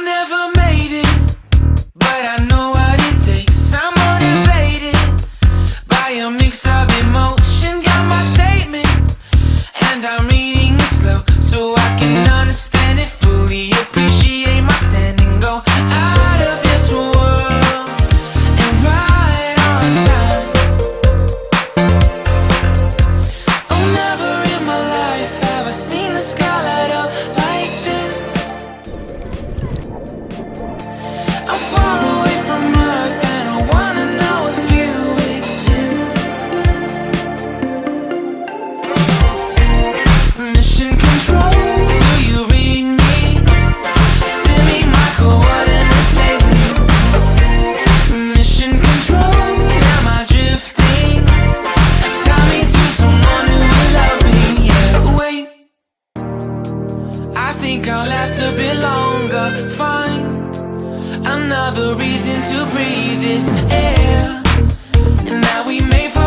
never made it, but I know what it takes. I'm motivated by a mix of emotion. Got my statement, and I'm reading it slow so I can understand it fully. Appreciate my standing, go out of this world and right on time. Oh, never in my life have I seen the sky light up like this. I'm far away from Earth and I wanna know if you exist. Mission control, do you read me? Send me my coordinates lately. Mission control, am I drifting? Tie me to someone who will love me. Yeah, wait, I think I'll last a bit longer. Find another reason to breathe this air, and now we may fall